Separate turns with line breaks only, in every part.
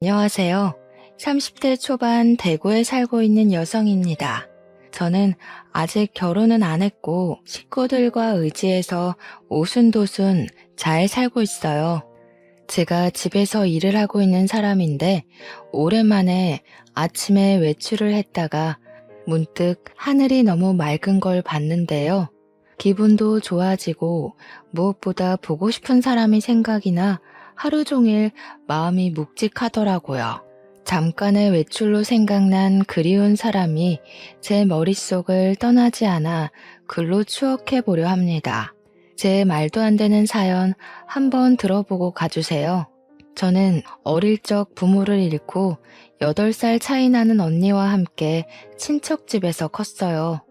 안녕하세요. 30대 초반 대구에 살고 있는 여성입니다. 저는 아직 결혼은 안 했고 식구들과 의지해서 오순도순 잘 살고 있어요. 제가 집에서 일을 하고 있는 사람인데 오랜만에 아침에 외출을 했다가 문득 하늘이 너무 맑은 걸 봤는데요. 기분도 좋아지고 무엇보다 보고 싶은 사람이 생각이 나 하루 종일 마음이 묵직하더라고요. 잠깐의 외출로 생각난 그리운 사람이 제 머릿속을 떠나지 않아 글로 추억해 보려 합니다. 제 말도 안 되는 사연 한번 들어보고 가주세요. 저는 어릴 적 부모를 잃고 8살 차이 나는 언니와 함께 친척집에서 컸어요.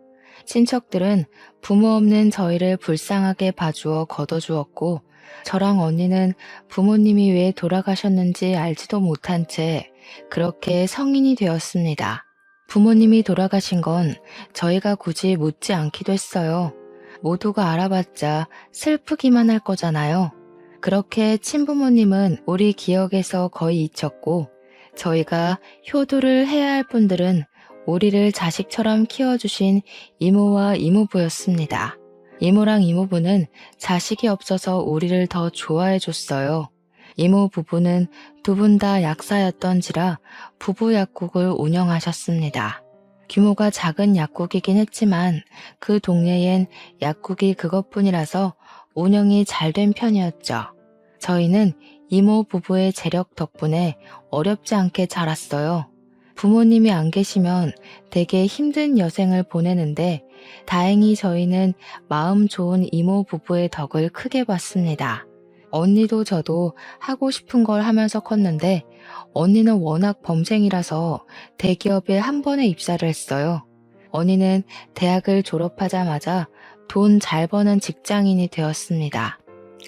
친척들은 부모 없는 저희를 불쌍하게 봐주어 걷어주었고, 저랑 언니는 부모님이 왜 돌아가셨는지 알지도 못한 채 그렇게 성인이 되었습니다. 부모님이 돌아가신 건 저희가 굳이 묻지 않기도 했어요. 모두가 알아봤자 슬프기만 할 거잖아요. 그렇게 친부모님은 우리 기억에서 거의 잊혔고, 저희가 효도를 해야 할 분들은 우리를 자식처럼 키워주신 이모와 이모부였습니다. 이모랑 이모부는 자식이 없어서 우리를 더 좋아해줬어요. 이모 부부는 두 분 다 약사였던지라 부부 약국을 운영하셨습니다. 규모가 작은 약국이긴 했지만 그 동네엔 약국이 그것뿐이라서 운영이 잘 된 편이었죠. 저희는 이모 부부의 재력 덕분에 어렵지 않게 자랐어요. 부모님이 안 계시면 되게 힘든 여생을 보내는데 다행히 저희는 마음 좋은 이모 부부의 덕을 크게 봤습니다. 언니도 저도 하고 싶은 걸 하면서 컸는데 언니는 워낙 범생이라서 대기업에 한 번에 입사를 했어요. 언니는 대학을 졸업하자마자 돈 잘 버는 직장인이 되었습니다.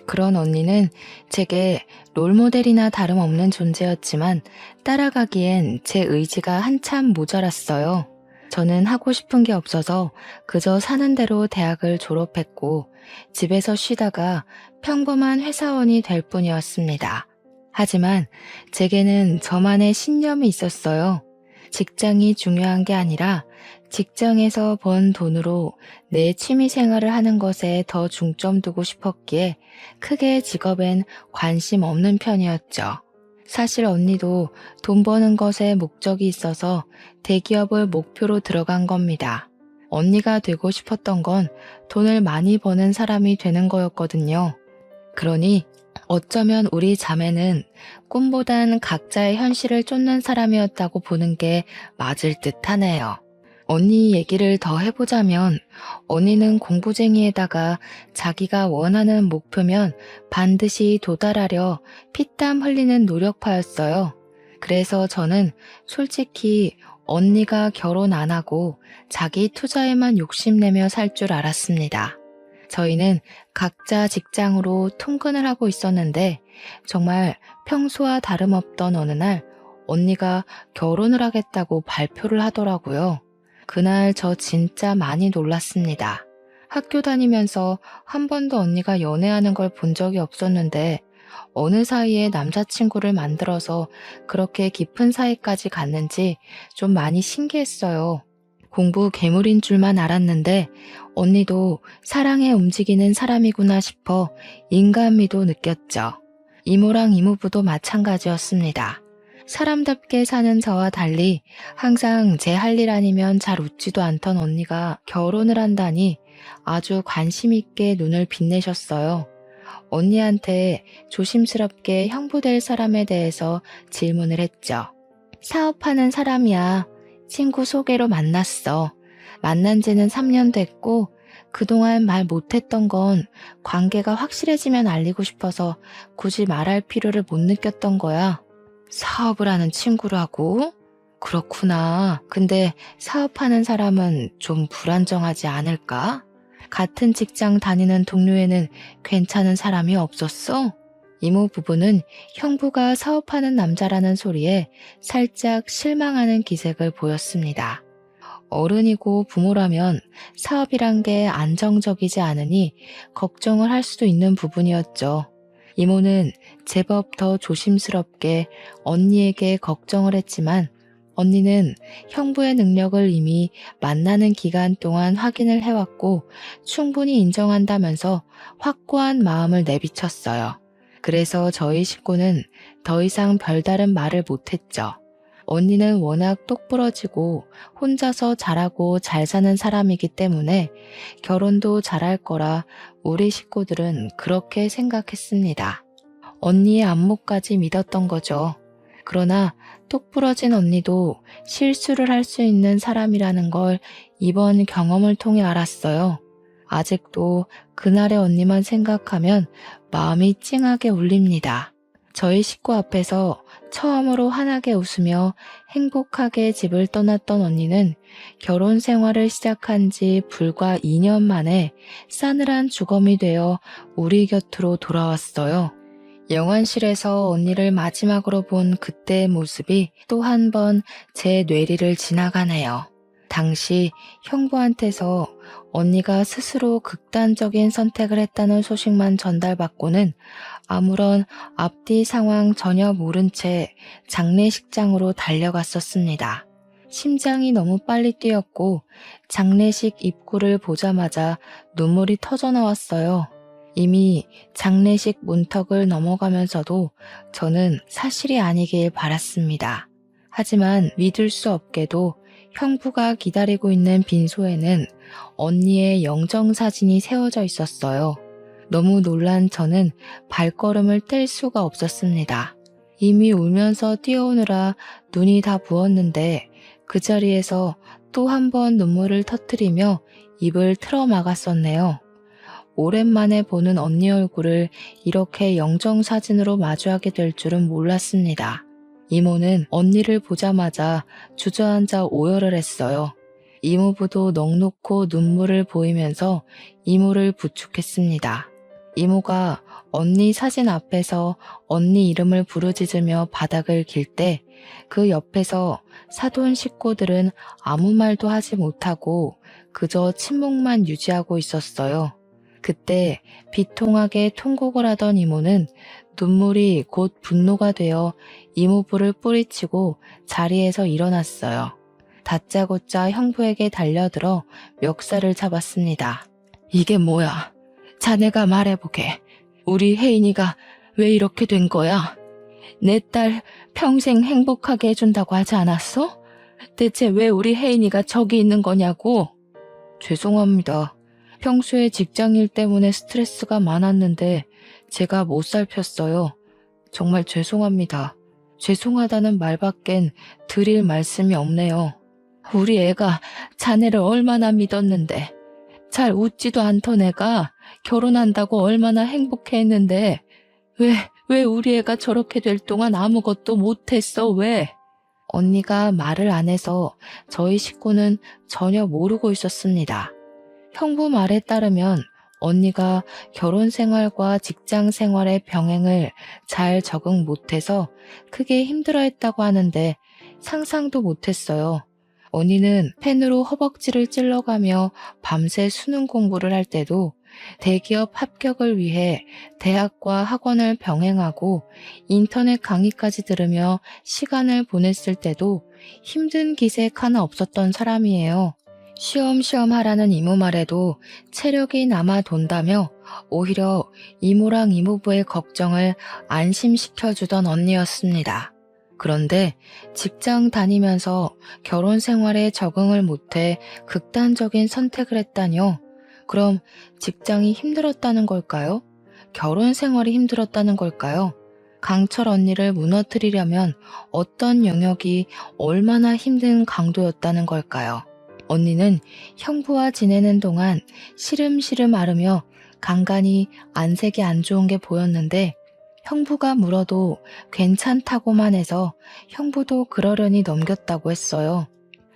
그런 언니는 제게 롤모델이나 다름없는 존재였지만 따라가기엔 제 의지가 한참 모자랐어요. 저는 하고 싶은 게 없어서 그저 사는 대로 대학을 졸업했고 집에서 쉬다가 평범한 회사원이 될 뿐이었습니다. 하지만 제게는 저만의 신념이 있었어요. 직장이 중요한 게 아니라 직장에서 번 돈으로 내 취미 생활을 하는 것에 더 중점 두고 싶었기에 크게 직업엔 관심 없는 편이었죠. 사실 언니도 돈 버는 것에 목적이 있어서 대기업을 목표로 들어간 겁니다. 언니가 되고 싶었던 건 돈을 많이 버는 사람이 되는 거였거든요. 그러니 어쩌면 우리 자매는 꿈보단 각자의 현실을 쫓는 사람이었다고 보는 게 맞을 듯 하네요. 언니 얘기를 더 해보자면 언니는 공부쟁이에다가 자기가 원하는 목표면 반드시 도달하려 피땀 흘리는 노력파였어요. 그래서 저는 솔직히 언니가 결혼 안 하고 자기 투자에만 욕심내며 살 줄 알았습니다. 저희는 각자 직장으로 통근을 하고 있었는데 정말 평소와 다름없던 어느 날 언니가 결혼을 하겠다고 발표를 하더라고요. 그날 저 진짜 많이 놀랐습니다. 학교 다니면서 한 번도 언니가 연애하는 걸 본 적이 없었는데 어느 사이에 남자친구를 만들어서 그렇게 깊은 사이까지 갔는지 좀 많이 신기했어요. 공부 괴물인 줄만 알았는데 언니도 사랑에 움직이는 사람이구나 싶어 인간미도 느꼈죠. 이모랑 이모부도 마찬가지였습니다. 사람답게 사는 저와 달리 항상 제 할 일 아니면 잘 웃지도 않던 언니가 결혼을 한다니 아주 관심 있게 눈을 빛내셨어요. 언니한테 조심스럽게 형부될 사람에 대해서 질문을 했죠. 사업하는 사람이야. 친구 소개로 만났어. 만난 지는 3년 됐고 그동안 말 못했던 건 관계가 확실해지면 알리고 싶어서 굳이 말할 필요를 못 느꼈던 거야. 사업을 하는 친구라고? 그렇구나. 근데 사업하는 사람은 좀 불안정하지 않을까? 같은 직장 다니는 동료에는 괜찮은 사람이 없었어? 이모 부부는 형부가 사업하는 남자라는 소리에 살짝 실망하는 기색을 보였습니다. 어른이고 부모라면 사업이란 게 안정적이지 않으니 걱정을 할 수도 있는 부분이었죠. 이모는 제법 더 조심스럽게 언니에게 걱정을 했지만 언니는 형부의 능력을 이미 만나는 기간 동안 확인을 해왔고 충분히 인정한다면서 확고한 마음을 내비쳤어요. 그래서 저희 식구는 더 이상 별다른 말을 못했죠. 언니는 워낙 똑부러지고 혼자서 잘하고 잘 사는 사람이기 때문에 결혼도 잘할 거라 우리 식구들은 그렇게 생각했습니다. 언니의 안목까지 믿었던 거죠. 그러나 똑부러진 언니도 실수를 할 수 있는 사람이라는 걸 이번 경험을 통해 알았어요. 아직도 그날의 언니만 생각하면 마음이 찡하게 울립니다. 저희 식구 앞에서 처음으로 환하게 웃으며 행복하게 집을 떠났던 언니는 결혼 생활을 시작한 지 불과 2년 만에 싸늘한 주검이 되어 우리 곁으로 돌아왔어요. 영안실에서 언니를 마지막으로 본 그때의 모습이 또 한 번 제 뇌리를 지나가네요. 당시 형부한테서 언니가 스스로 극단적인 선택을 했다는 소식만 전달받고는 아무런 앞뒤 상황 전혀 모른 채 장례식장으로 달려갔었습니다. 심장이 너무 빨리 뛰었고 장례식 입구를 보자마자 눈물이 터져 나왔어요. 이미 장례식 문턱을 넘어가면서도 저는 사실이 아니길 바랐습니다. 하지만 믿을 수 없게도 형부가 기다리고 있는 빈소에는 언니의 영정사진이 세워져 있었어요. 너무 놀란 저는 발걸음을 뗄 수가 없었습니다. 이미 울면서 뛰어오느라 눈이 다 부었는데 그 자리에서 또 한 번 눈물을 터뜨리며 입을 틀어 막았었네요. 오랜만에 보는 언니 얼굴을 이렇게 영정사진으로 마주하게 될 줄은 몰랐습니다. 이모는 언니를 보자마자 주저앉아 오열을 했어요. 이모부도 넋놓고 눈물을 보이면서 이모를 부축했습니다. 이모가 언니 사진 앞에서 언니 이름을 부르짖으며 바닥을 길 때 그 옆에서 사돈 식구들은 아무 말도 하지 못하고 그저 침묵만 유지하고 있었어요. 그때 비통하게 통곡을 하던 이모는 눈물이 곧 분노가 되어 이모부를 뿌리치고 자리에서 일어났어요. 다짜고짜 형부에게 달려들어 멱살을 잡았습니다. 이게 뭐야? 자네가 말해보게. 우리 혜인이가 왜 이렇게 된 거야? 내 딸 평생 행복하게 해준다고 하지 않았어? 대체 왜 우리 혜인이가 저기 있는 거냐고? 죄송합니다. 평소에 직장일 때문에 스트레스가 많았는데 제가 못 살폈어요. 정말 죄송합니다. 죄송하다는 말밖엔 드릴 말씀이 없네요. 우리 애가 자네를 얼마나 믿었는데, 잘 웃지도 않던 애가 결혼한다고 얼마나 행복해했는데 왜 우리 애가 저렇게 될 동안 아무것도 못했어, 왜? 언니가 말을 안 해서 저희 식구는 전혀 모르고 있었습니다. 형부 말에 따르면 언니가 결혼 생활과 직장 생활의 병행을 잘 적응 못해서 크게 힘들어했다고 하는데 상상도 못했어요. 언니는 펜으로 허벅지를 찔러가며 밤새 수능 공부를 할 때도 대기업 합격을 위해 대학과 학원을 병행하고 인터넷 강의까지 들으며 시간을 보냈을 때도 힘든 기색 하나 없었던 사람이에요. 쉬엄쉬엄 하라는 이모 말에도 체력이 남아 돈다며 오히려 이모랑 이모부의 걱정을 안심시켜주던 언니였습니다. 그런데 직장 다니면서 결혼 생활에 적응을 못해 극단적인 선택을 했다뇨. 그럼 직장이 힘들었다는 걸까요? 결혼 생활이 힘들었다는 걸까요? 강철 언니를 무너뜨리려면 어떤 영역이 얼마나 힘든 강도였다는 걸까요? 언니는 형부와 지내는 동안 시름시름 앓으며 간간히 안색이 안 좋은 게 보였는데 형부가 물어도 괜찮다고만 해서 형부도 그러려니 넘겼다고 했어요.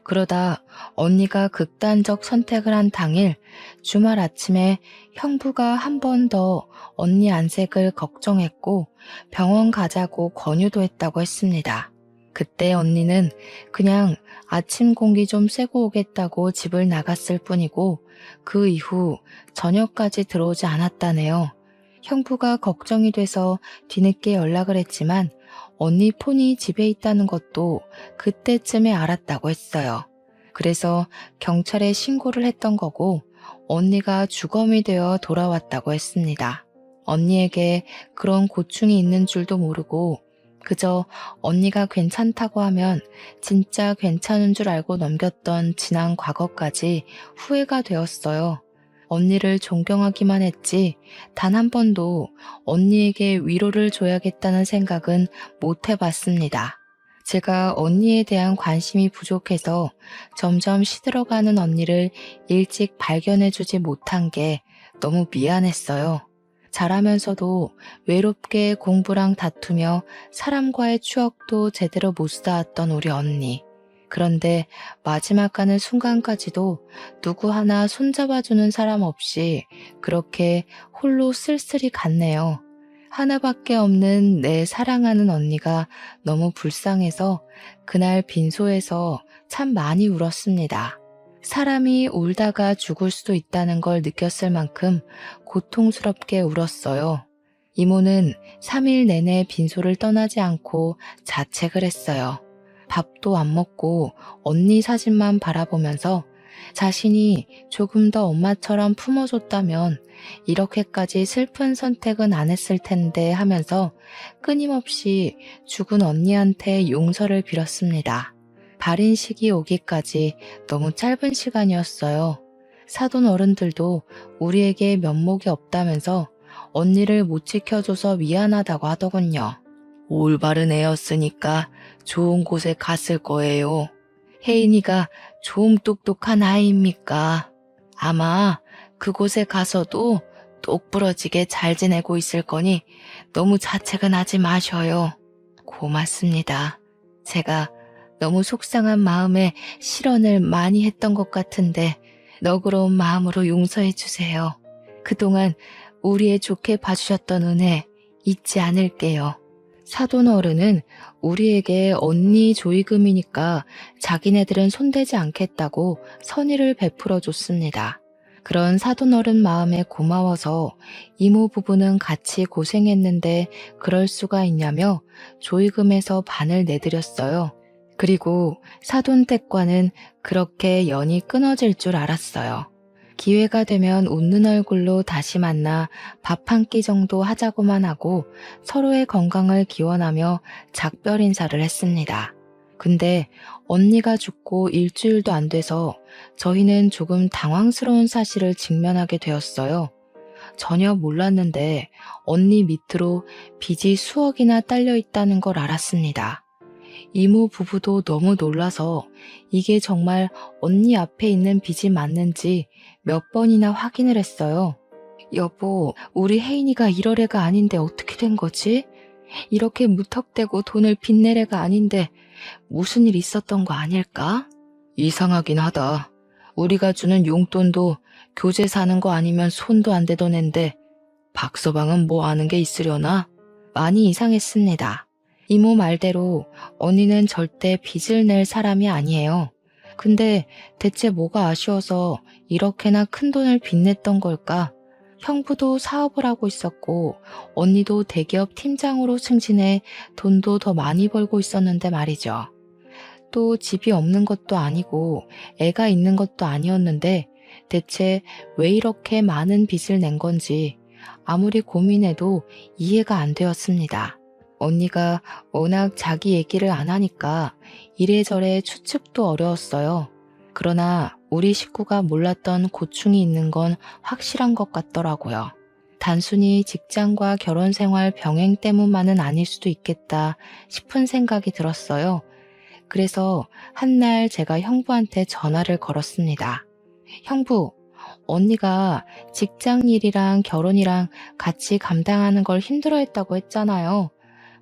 그러다 언니가 극단적 선택을 한 당일 주말 아침에 형부가 한 번 더 언니 안색을 걱정했고 병원 가자고 권유도 했다고 했습니다. 그때 언니는 그냥 아침 공기 좀 쐬고 오겠다고 집을 나갔을 뿐이고 그 이후 저녁까지 들어오지 않았다네요. 형부가 걱정이 돼서 뒤늦게 연락을 했지만 언니 폰이 집에 있다는 것도 그때쯤에 알았다고 했어요. 그래서 경찰에 신고를 했던 거고 언니가 주검이 되어 돌아왔다고 했습니다. 언니에게 그런 고충이 있는 줄도 모르고 그저 언니가 괜찮다고 하면 진짜 괜찮은 줄 알고 넘겼던 지난 과거까지 후회가 되었어요. 언니를 존경하기만 했지 단 한 번도 언니에게 위로를 줘야겠다는 생각은 못 해봤습니다. 제가 언니에 대한 관심이 부족해서 점점 시들어가는 언니를 일찍 발견해주지 못한 게 너무 미안했어요. 자라면서도 외롭게 공부랑 다투며 사람과의 추억도 제대로 못 쌓았던 우리 언니. 그런데 마지막 가는 순간까지도 누구 하나 손잡아주는 사람 없이 그렇게 홀로 쓸쓸히 갔네요. 하나밖에 없는 내 사랑하는 언니가 너무 불쌍해서 그날 빈소에서 참 많이 울었습니다. 사람이 울다가 죽을 수도 있다는 걸 느꼈을 만큼 고통스럽게 울었어요. 이모는 3일 내내 빈소를 떠나지 않고 자책을 했어요. 밥도 안 먹고 언니 사진만 바라보면서 자신이 조금 더 엄마처럼 품어줬다면 이렇게까지 슬픈 선택은 안 했을 텐데 하면서 끊임없이 죽은 언니한테 용서를 빌었습니다. 발인 시기 오기까지 너무 짧은 시간이었어요. 사돈 어른들도 우리에게 면목이 없다면서 언니를 못 지켜줘서 미안하다고 하더군요. 올바른 애였으니까 좋은 곳에 갔을 거예요. 혜인이가 좀 똑똑한 아이입니까? 아마 그곳에 가서도 똑부러지게 잘 지내고 있을 거니 너무 자책은 하지 마셔요. 고맙습니다. 제가 너무 속상한 마음에 실언을 많이 했던 것 같은데 너그러운 마음으로 용서해 주세요. 그동안 우리의 좋게 봐주셨던 은혜 잊지 않을게요. 사돈 어른은 우리에게 언니 조의금이니까 자기네들은 손대지 않겠다고 선의를 베풀어 줬습니다. 그런 사돈 어른 마음에 고마워서 이모 부부는 같이 고생했는데 그럴 수가 있냐며 조의금에서 반을 내드렸어요. 그리고 사돈 댁과는 그렇게 연이 끊어질 줄 알았어요. 기회가 되면 웃는 얼굴로 다시 만나 밥 한 끼 정도 하자고만 하고 서로의 건강을 기원하며 작별 인사를 했습니다. 근데 언니가 죽고 일주일도 안 돼서 저희는 조금 당황스러운 사실을 직면하게 되었어요. 전혀 몰랐는데 언니 밑으로 빚이 수억이나 딸려 있다는 걸 알았습니다. 이모 부부도 너무 놀라서 이게 정말 언니 앞에 있는 빚이 맞는지 몇 번이나 확인을 했어요. 여보, 우리 혜인이가 이럴 애가 아닌데 어떻게 된 거지? 이렇게 무턱대고 돈을 빚낼 애가 아닌데 무슨 일 있었던 거 아닐까? 이상하긴 하다. 우리가 주는 용돈도 교재 사는 거 아니면 손도 안 대던 앤데 박서방은 뭐 아는 게 있으려나? 많이 이상했습니다. 이모 말대로 언니는 절대 빚을 낼 사람이 아니에요. 근데 대체 뭐가 아쉬워서 이렇게나 큰 돈을 빚냈던 걸까? 형부도 사업을 하고 있었고 언니도 대기업 팀장으로 승진해 돈도 더 많이 벌고 있었는데 말이죠. 또 집이 없는 것도 아니고 애가 있는 것도 아니었는데 대체 왜 이렇게 많은 빚을 낸 건지 아무리 고민해도 이해가 안 되었습니다. 언니가 워낙 자기 얘기를 안 하니까 이래저래 추측도 어려웠어요. 그러나 우리 식구가 몰랐던 고충이 있는 건 확실한 것 같더라고요. 단순히 직장과 결혼 생활 병행 때문만은 아닐 수도 있겠다 싶은 생각이 들었어요. 그래서 한날 제가 형부한테 전화를 걸었습니다. 형부, 언니가 직장 일이랑 결혼이랑 같이 감당하는 걸 힘들어했다고 했잖아요.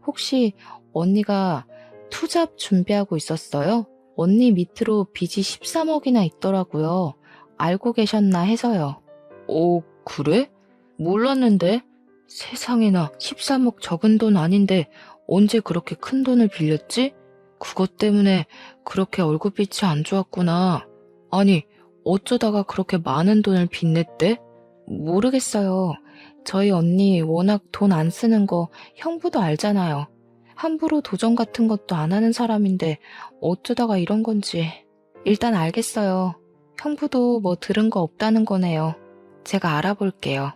혹시 언니가 투잡 준비하고 있었어요? 언니 밑으로 빚이 13억이나 있더라고요. 알고 계셨나 해서요. 오, 그래? 몰랐는데? 세상에나 13억 적은 돈 아닌데 언제 그렇게 큰 돈을 빌렸지? 그것 때문에 그렇게 얼굴빛이 안 좋았구나. 아니, 어쩌다가 그렇게 많은 돈을 빚냈대? 모르겠어요. 저희 언니 워낙 돈 안 쓰는 거 형부도 알잖아요. 함부로 도전 같은 것도 안 하는 사람인데 어쩌다가 이런 건지. 일단 알겠어요. 형부도 뭐 들은 거 없다는 거네요. 제가 알아볼게요.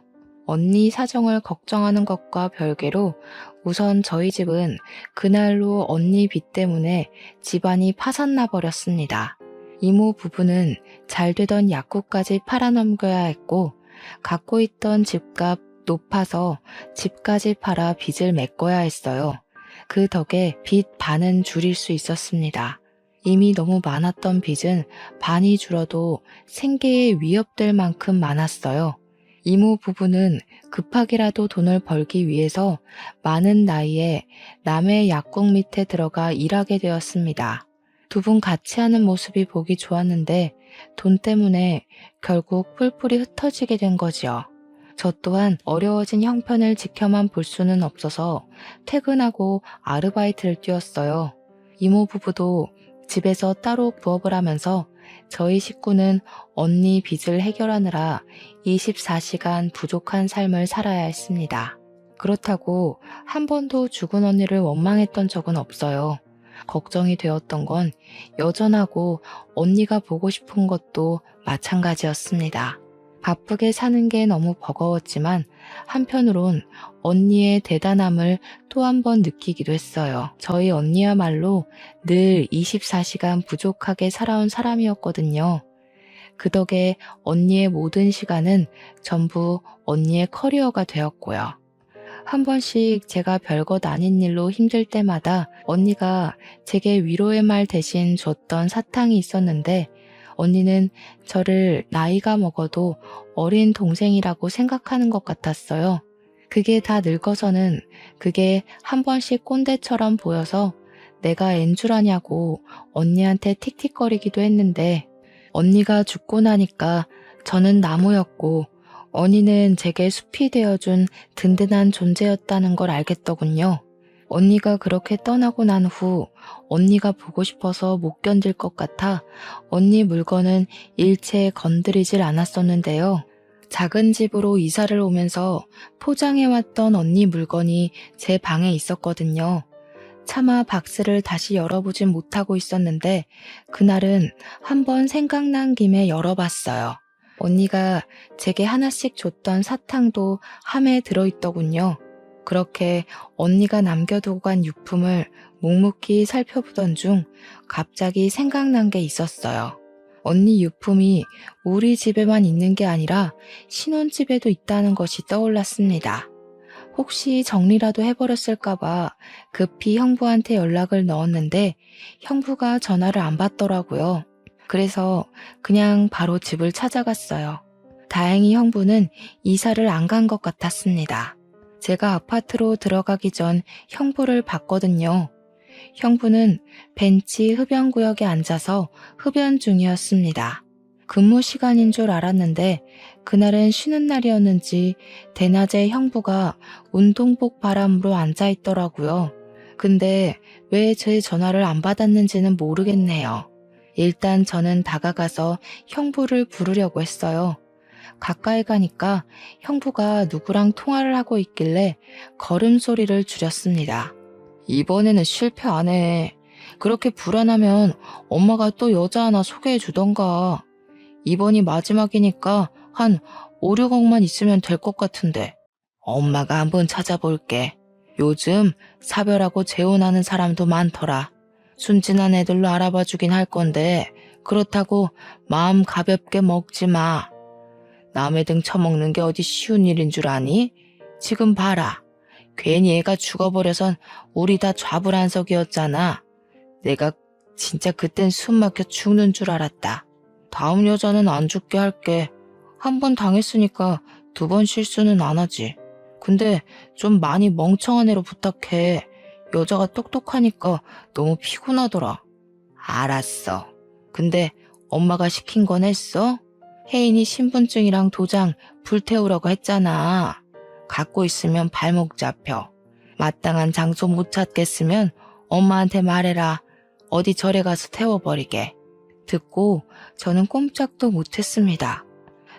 언니 사정을 걱정하는 것과 별개로 우선 저희 집은 그날로 언니 빚 때문에 집안이 파산나 버렸습니다. 이모 부부는 잘 되던 약국까지 팔아넘겨야 했고 갖고 있던 집값 높아서 집까지 팔아 빚을 메꿔야 했어요. 그 덕에 빚 반은 줄일 수 있었습니다. 이미 너무 많았던 빚은 반이 줄어도 생계에 위협될 만큼 많았어요. 이모 부부는 급하게라도 돈을 벌기 위해서 많은 나이에 남의 약국 밑에 들어가 일하게 되었습니다. 두 분 같이 하는 모습이 보기 좋았는데 돈 때문에 결국 뿔뿔이 흩어지게 된 거지요. 저 또한 어려워진 형편을 지켜만 볼 수는 없어서 퇴근하고 아르바이트를 뛰었어요. 이모 부부도 집에서 따로 부업을 하면서 저희 식구는 언니 빚을 해결하느라 24시간 부족한 삶을 살아야 했습니다. 그렇다고 한 번도 죽은 언니를 원망했던 적은 없어요. 걱정이 되었던 건 여전하고 언니가 보고 싶은 것도 마찬가지였습니다. 바쁘게 사는 게 너무 버거웠지만 한편으론 언니의 대단함을 또 한 번 느끼기도 했어요. 저희 언니야말로 늘 24시간 부족하게 살아온 사람이었거든요. 그 덕에 언니의 모든 시간은 전부 언니의 커리어가 되었고요. 한 번씩 제가 별것 아닌 일로 힘들 때마다 언니가 제게 위로의 말 대신 줬던 사탕이 있었는데 언니는 저를 나이가 먹어도 어린 동생이라고 생각하는 것 같았어요. 그게 다 늙어서는 그게 한 번씩 꼰대처럼 보여서 내가 앤 줄 아냐고 언니한테 틱틱거리기도 했는데 언니가 죽고 나니까 저는 나무였고 언니는 제게 숲이 되어준 든든한 존재였다는 걸 알겠더군요. 언니가 그렇게 떠나고 난 후 언니가 보고 싶어서 못 견딜 것 같아 언니 물건은 일체 건드리질 않았었는데요. 작은 집으로 이사를 오면서 포장해왔던 언니 물건이 제 방에 있었거든요. 차마 박스를 다시 열어보진 못하고 있었는데 그날은 한번 생각난 김에 열어봤어요. 언니가 제게 하나씩 줬던 사탕도 함에 들어있더군요. 그렇게 언니가 남겨두고 간 유품을 묵묵히 살펴보던 중 갑자기 생각난 게 있었어요. 언니 유품이 우리 집에만 있는 게 아니라 신혼집에도 있다는 것이 떠올랐습니다. 혹시 정리라도 해버렸을까봐 급히 형부한테 연락을 넣었는데 형부가 전화를 안 받더라고요. 그래서 그냥 바로 집을 찾아갔어요. 다행히 형부는 이사를 안 간 것 같았습니다. 제가 아파트로 들어가기 전 형부를 봤거든요. 형부는 벤치 흡연구역에 앉아서 흡연 중이었습니다. 근무 시간인 줄 알았는데 그날은 쉬는 날이었는지 대낮에 형부가 운동복 바람으로 앉아있더라고요. 근데 왜 제 전화를 안 받았는지는 모르겠네요. 일단 저는 다가가서 형부를 부르려고 했어요. 가까이 가니까 형부가 누구랑 통화를 하고 있길래 걸음소리를 줄였습니다. 이번에는 실패 안 해. 그렇게 불안하면 엄마가 또 여자 하나 소개해 주던가. 이번이 마지막이니까 한 5, 6억만 있으면 될 것 같은데. 엄마가 한번 찾아볼게. 요즘 사별하고 재혼하는 사람도 많더라. 순진한 애들로 알아봐 주긴 할 건데 그렇다고 마음 가볍게 먹지 마. 남의 등 처먹는 게 어디 쉬운 일인 줄 아니? 지금 봐라. 괜히 애가 죽어버려선 우리 다 좌불안석이었잖아. 내가 진짜 그땐 숨 막혀 죽는 줄 알았다. 다음 여자는 안 죽게 할게. 한 번 당했으니까 두 번 실수는 안 하지. 근데 좀 많이 멍청한 애로 부탁해. 여자가 똑똑하니까 너무 피곤하더라. 알았어. 근데 엄마가 시킨 건 했어? 혜인이 신분증이랑 도장 불태우라고 했잖아. 갖고 있으면 발목 잡혀. 마땅한 장소 못 찾겠으면 엄마한테 말해라. 어디 절에 가서 태워버리게. 듣고 저는 꼼짝도 못했습니다.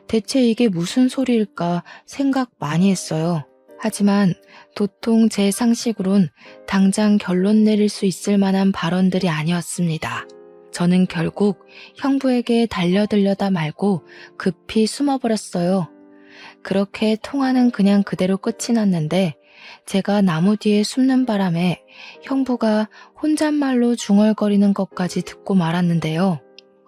대체 이게 무슨 소리일까 생각 많이 했어요. 하지만 도통 제 상식으론 당장 결론 내릴 수 있을 만한 발언들이 아니었습니다. 저는 결국 형부에게 달려들려다 말고 급히 숨어버렸어요. 그렇게 통화는 그냥 그대로 끝이 났는데 제가 나무 뒤에 숨는 바람에 형부가 혼잣말로 중얼거리는 것까지 듣고 말았는데요.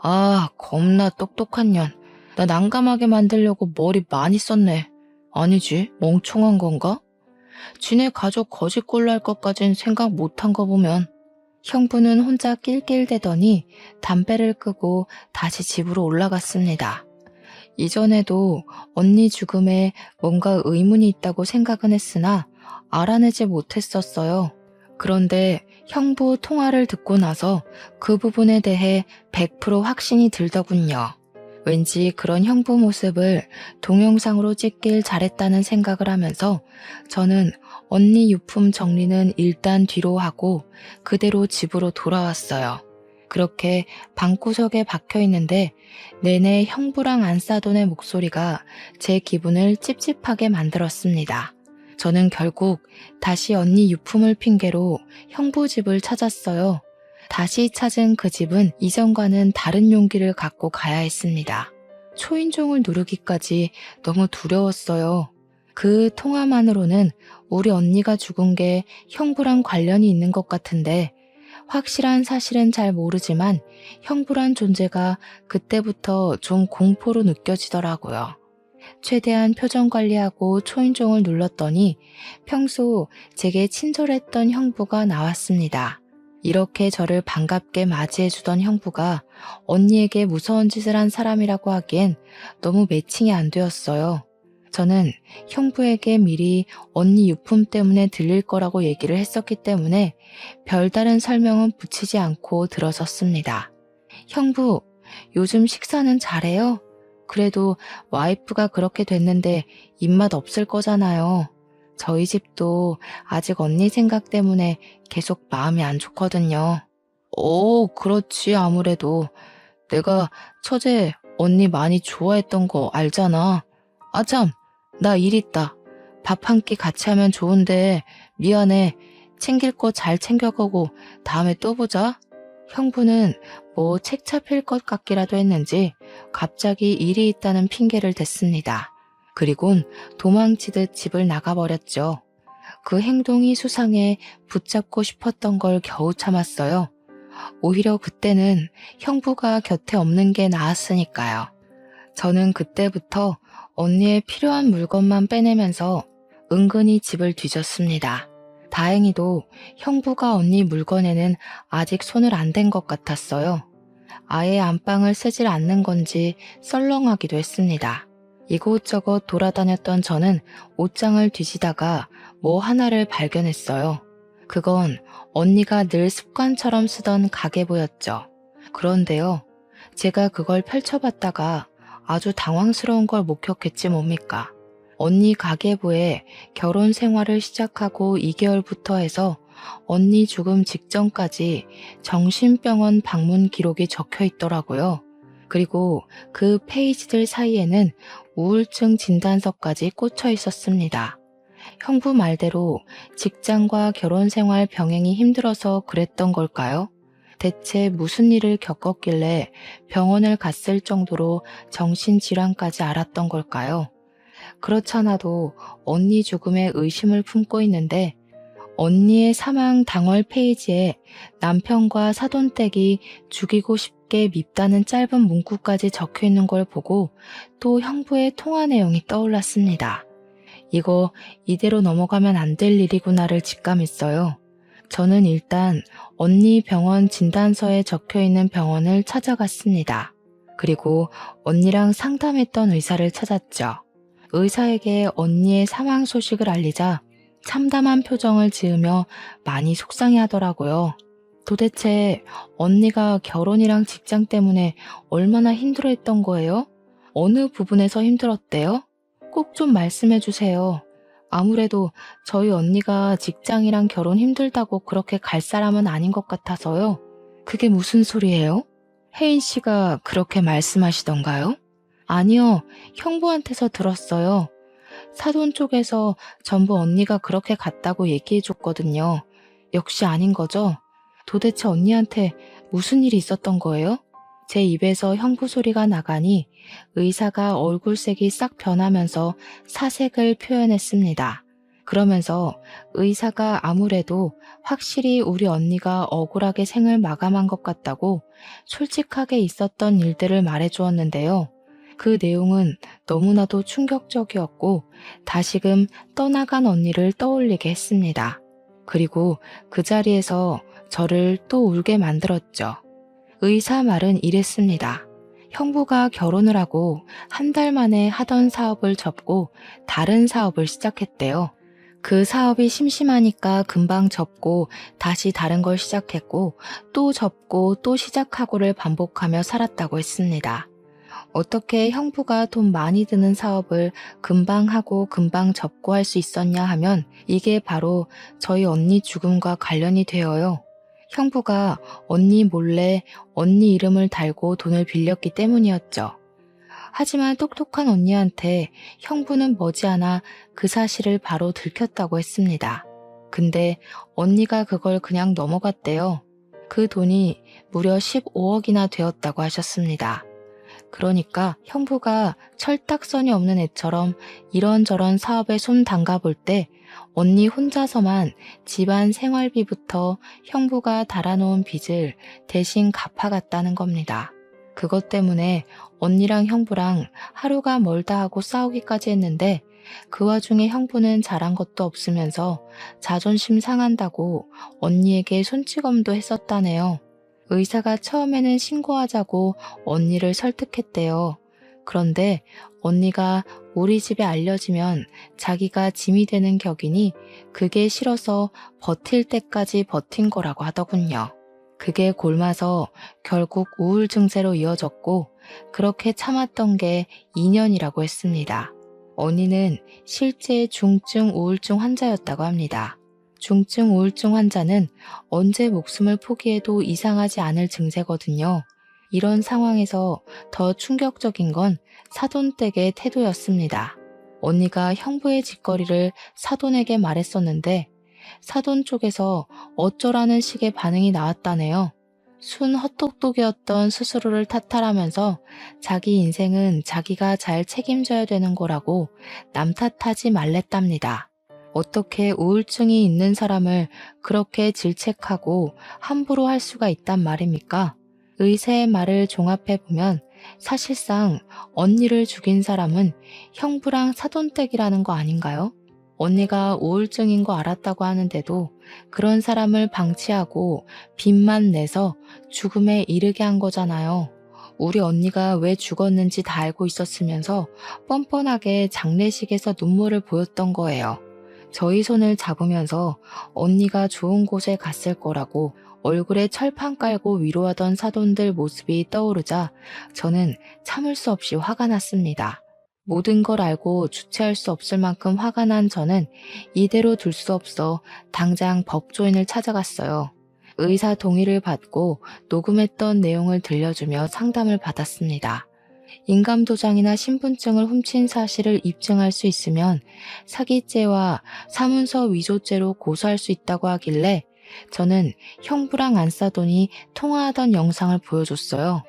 아, 겁나 똑똑한 년. 나 난감하게 만들려고 머리 많이 썼네. 아니지, 멍청한 건가? 지네 가족 거짓골로 할 것까진 생각 못한 거 보면. 형부는 혼자 낄낄대더니 담배를 끄고 다시 집으로 올라갔습니다. 이전에도 언니 죽음에 뭔가 의문이 있다고 생각은 했으나 알아내지 못했었어요. 그런데 형부 통화를 듣고 나서 그 부분에 대해 100% 확신이 들더군요. 왠지 그런 형부 모습을 동영상으로 찍길 잘했다는 생각을 하면서 저는 언니 유품 정리는 일단 뒤로 하고 그대로 집으로 돌아왔어요. 그렇게 방구석에 박혀 있는데 내내 형부랑 안싸돈의 목소리가 제 기분을 찝찝하게 만들었습니다. 저는 결국 다시 언니 유품을 핑계로 형부 집을 찾았어요. 다시 찾은 그 집은 이전과는 다른 용기를 갖고 가야 했습니다. 초인종을 누르기까지 너무 두려웠어요. 그 통화만으로는 우리 언니가 죽은 게 형부랑 관련이 있는 것 같은데 확실한 사실은 잘 모르지만 형부란 존재가 그때부터 좀 공포로 느껴지더라고요. 최대한 표정 관리하고 초인종을 눌렀더니 평소 제게 친절했던 형부가 나왔습니다. 이렇게 저를 반갑게 맞이해주던 형부가 언니에게 무서운 짓을 한 사람이라고 하기엔 너무 매칭이 안 되었어요. 저는 형부에게 미리 언니 유품 때문에 들릴 거라고 얘기를 했었기 때문에 별다른 설명은 붙이지 않고 들어섰습니다. 형부, 요즘 식사는 잘해요? 그래도 와이프가 그렇게 됐는데 입맛 없을 거잖아요. 저희 집도 아직 언니 생각 때문에 계속 마음이 안 좋거든요. 그렇지 아무래도. 내가 처제 언니 많이 좋아했던 거 알잖아. 아참, 나 일 있다. 밥 한 끼 같이 하면 좋은데 미안해. 챙길 거 잘 챙겨가고 다음에 또 보자. 형부는 뭐 책 잡힐 것 같기라도 했는지 갑자기 일이 있다는 핑계를 댔습니다. 그리곤 도망치듯 집을 나가버렸죠. 그 행동이 수상해 붙잡고 싶었던 걸 겨우 참았어요. 오히려 그때는 형부가 곁에 없는 게 나았으니까요. 저는 그때부터 언니의 필요한 물건만 빼내면서 은근히 집을 뒤졌습니다. 다행히도 형부가 언니 물건에는 아직 손을 안 댄 것 같았어요. 아예 안방을 쓰질 않는 건지 썰렁하기도 했습니다. 이곳저곳 돌아다녔던 저는 옷장을 뒤지다가 뭐 하나를 발견했어요. 그건 언니가 늘 습관처럼 쓰던 가계부였죠. 그런데요, 제가 그걸 펼쳐봤다가 아주 당황스러운 걸 목격했지 뭡니까. 언니 가계부에 결혼 생활을 시작하고 2개월부터 해서 언니 죽음 직전까지 정신병원 방문 기록이 적혀 있더라고요. 그리고 그 페이지들 사이에는 우울증 진단서까지 꽂혀 있었습니다. 형부 말대로 직장과 결혼 생활 병행이 힘들어서 그랬던 걸까요? 대체 무슨 일을 겪었길래 병원을 갔을 정도로 정신질환까지 앓았던 걸까요? 그렇잖아도 언니 죽음에 의심을 품고 있는데 언니의 사망 당월 페이지에 남편과 사돈댁이 죽이고 싶게 밉다는 짧은 문구까지 적혀 있는 걸 보고 또 형부의 통화 내용이 떠올랐습니다. 이거 이대로 넘어가면 안 될 일이구나를 직감했어요. 저는 일단 언니 병원 진단서에 적혀 있는 병원을 찾아갔습니다. 그리고 언니랑 상담했던 의사를 찾았죠. 의사에게 언니의 사망 소식을 알리자 참담한 표정을 지으며 많이 속상해 하더라고요. 도대체 언니가 결혼이랑 직장 때문에 얼마나 힘들어했던 거예요? 어느 부분에서 힘들었대요? 꼭 좀 말씀해 주세요. 아무래도 저희 언니가 직장이랑 결혼 힘들다고 그렇게 갈 사람은 아닌 것 같아서요. 그게 무슨 소리예요? 혜인 씨가 그렇게 말씀하시던가요? 아니요, 형부한테서 들었어요. 사돈 쪽에서 전부 언니가 그렇게 갔다고 얘기해줬거든요. 역시 아닌 거죠? 도대체 언니한테 무슨 일이 있었던 거예요? 제 입에서 형부 소리가 나가니 의사가 얼굴색이 싹 변하면서 사색을 표현했습니다. 그러면서 의사가 아무래도 확실히 우리 언니가 억울하게 생을 마감한 것 같다고 솔직하게 있었던 일들을 말해주었는데요. 그 내용은 너무나도 충격적이었고 다시금 떠나간 언니를 떠올리게 했습니다. 그리고 그 자리에서 저를 또 울게 만들었죠. 의사 말은 이랬습니다. 형부가 결혼을 하고 한 달 만에 하던 사업을 접고 다른 사업을 시작했대요. 그 사업이 심심하니까 금방 접고 다시 다른 걸 시작했고 또 접고 또 시작하고를 반복하며 살았다고 했습니다. 어떻게 형부가 돈 많이 드는 사업을 금방 하고 금방 접고 할 수 있었냐 하면 이게 바로 저희 언니 죽음과 관련이 되어요. 형부가 언니 몰래 언니 이름을 달고 돈을 빌렸기 때문이었죠. 하지만 똑똑한 언니한테 형부는 머지않아 그 사실을 바로 들켰다고 했습니다. 근데 언니가 그걸 그냥 넘어갔대요. 그 돈이 무려 15억이나 되었다고 하셨습니다. 그러니까 형부가 철딱선이 없는 애처럼 이런저런 사업에 손 담가볼 때 언니 혼자서만 집안 생활비부터 형부가 달아놓은 빚을 대신 갚아갔다는 겁니다. 그것 때문에 언니랑 형부랑 하루가 멀다 하고 싸우기까지 했는데 그 와중에 형부는 잘한 것도 없으면서 자존심 상한다고 언니에게 손찌검도 했었다네요. 의사가 처음에는 신고하자고 언니를 설득했대요. 그런데 언니가 우리 집에 알려지면 자기가 짐이 되는 격이니 그게 싫어서 버틸 때까지 버틴 거라고 하더군요. 그게 골마서 결국 우울증세로 이어졌고 그렇게 참았던 게 2년이라고 했습니다. 언니는 실제 중증 우울증 환자였다고 합니다. 중증 우울증 환자는 언제 목숨을 포기해도 이상하지 않을 증세거든요. 이런 상황에서 더 충격적인 건 사돈댁의 태도였습니다. 언니가 형부의 짓거리를 사돈에게 말했었는데 사돈 쪽에서 어쩌라는 식의 반응이 나왔다네요. 순 헛똑똑이었던 스스로를 탓하라면서 자기 인생은 자기가 잘 책임져야 되는 거라고 남 탓하지 말랬답니다. 어떻게 우울증이 있는 사람을 그렇게 질책하고 함부로 할 수가 있단 말입니까? 의사의 말을 종합해보면 사실상 언니를 죽인 사람은 형부랑 사돈댁이라는 거 아닌가요? 언니가 우울증인 거 알았다고 하는데도 그런 사람을 방치하고 빚만 내서 죽음에 이르게 한 거잖아요. 우리 언니가 왜 죽었는지 다 알고 있었으면서 뻔뻔하게 장례식에서 눈물을 보였던 거예요. 저희 손을 잡으면서 언니가 좋은 곳에 갔을 거라고 얼굴에 철판 깔고 위로하던 사돈들 모습이 떠오르자 저는 참을 수 없이 화가 났습니다. 모든 걸 알고 주체할 수 없을 만큼 화가 난 저는 이대로 둘 수 없어 당장 법조인을 찾아갔어요. 의사 동의를 받고 녹음했던 내용을 들려주며 상담을 받았습니다. 인감도장이나 신분증을 훔친 사실을 입증할 수 있으면 사기죄와 사문서 위조죄로 고소할 수 있다고 하길래 저는 형부랑 안사돈이 통화하던 영상을 보여줬어요.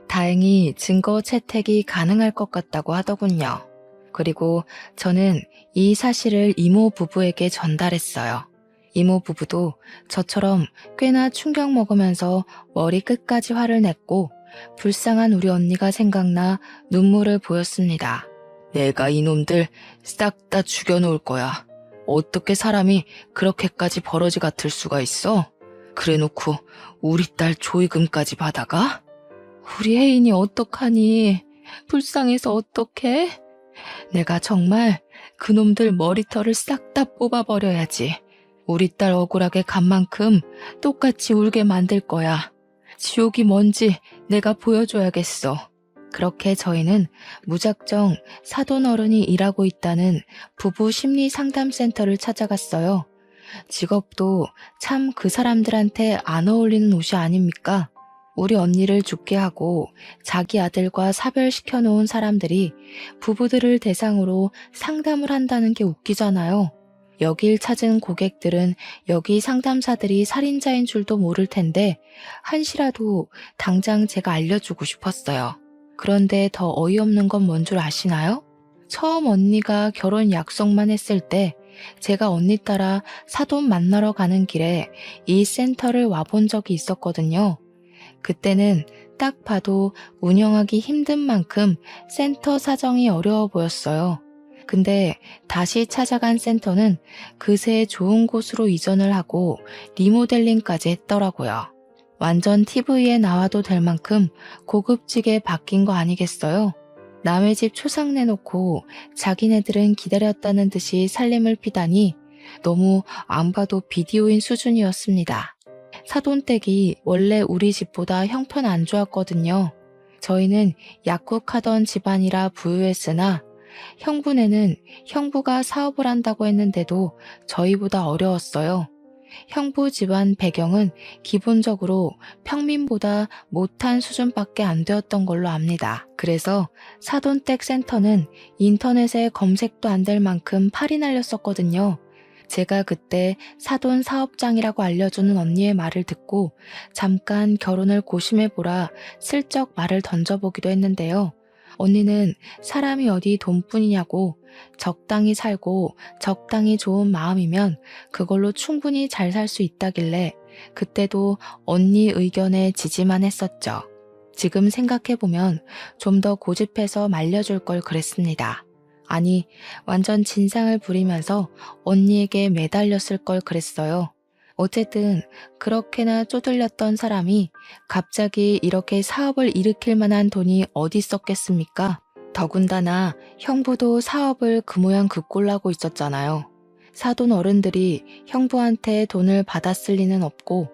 다행히 증거 채택이 가능할 것 같다고 하더군요. 그리고 저는 이 사실을 이모 부부에게 전달했어요. 이모 부부도 저처럼 꽤나 충격 먹으면서 머리 끝까지 화를 냈고 불쌍한 우리 언니가 생각나 눈물을 보였습니다. 내가 이놈들 싹 다 죽여놓을 거야. 어떻게 사람이 그렇게까지 버러지 같을 수가 있어? 그래놓고 우리 딸 조의금까지 받아가? 우리 혜인이 어떡하니? 불쌍해서 어떡해? 내가 정말 그놈들 머리털을 싹 다 뽑아버려야지. 우리 딸 억울하게 간 만큼 똑같이 울게 만들 거야. 지옥이 뭔지 내가 보여줘야겠어. 그렇게 저희는 무작정 사돈 어른이 일하고 있다는 부부 심리 상담센터를 찾아갔어요. 직업도 참 그 사람들한테 안 어울리는 옷이 아닙니까? 우리 언니를 죽게 하고 자기 아들과 사별시켜 놓은 사람들이 부부들을 대상으로 상담을 한다는 게 웃기잖아요. 여길 찾은 고객들은 여기 상담사들이 살인자인 줄도 모를 텐데 한시라도 당장 제가 알려주고 싶었어요. 그런데 더 어이없는 건 뭔 줄 아시나요? 처음 언니가 결혼 약속만 했을 때 제가 언니 따라 사돈 만나러 가는 길에 이 센터를 와본 적이 있었거든요. 그때는 딱 봐도 운영하기 힘든 만큼 센터 사정이 어려워 보였어요. 근데 다시 찾아간 센터는 그새 좋은 곳으로 이전을 하고 리모델링까지 했더라고요. 완전 TV에 나와도 될 만큼 고급지게 바뀐 거 아니겠어요? 남의 집 초상 내놓고 자기네들은 기다렸다는 듯이 살림을 피다니 너무 안 봐도 비디오인 수준이었습니다. 사돈댁이 원래 우리 집보다 형편 안 좋았거든요. 저희는 약국하던 집안이라 부유했으나 형부네는 형부가 사업을 한다고 했는데도 저희보다 어려웠어요. 형부 집안 배경은 기본적으로 평민보다 못한 수준밖에 안 되었던 걸로 압니다. 그래서 사돈댁 센터는 인터넷에 검색도 안 될 만큼 팔이 날렸었거든요. 제가 그때 사돈 사업장이라고 알려주는 언니의 말을 듣고 잠깐 결혼을 고심해보라 슬쩍 말을 던져보기도 했는데요. 언니는 사람이 어디 돈뿐이냐고 적당히 살고 적당히 좋은 마음이면 그걸로 충분히 잘 살 수 있다길래 그때도 언니 의견에 지지만 했었죠. 지금 생각해보면 좀 더 고집해서 말려줄 걸 그랬습니다. 아니, 완전 진상을 부리면서 언니에게 매달렸을 걸 그랬어요. 어쨌든 그렇게나 쪼들렸던 사람이 갑자기 이렇게 사업을 일으킬 만한 돈이 어디 있었겠습니까? 더군다나 형부도 사업을 그 모양 그 꼴나고 있었잖아요. 사돈 어른들이 형부한테 돈을 받았을 리는 없고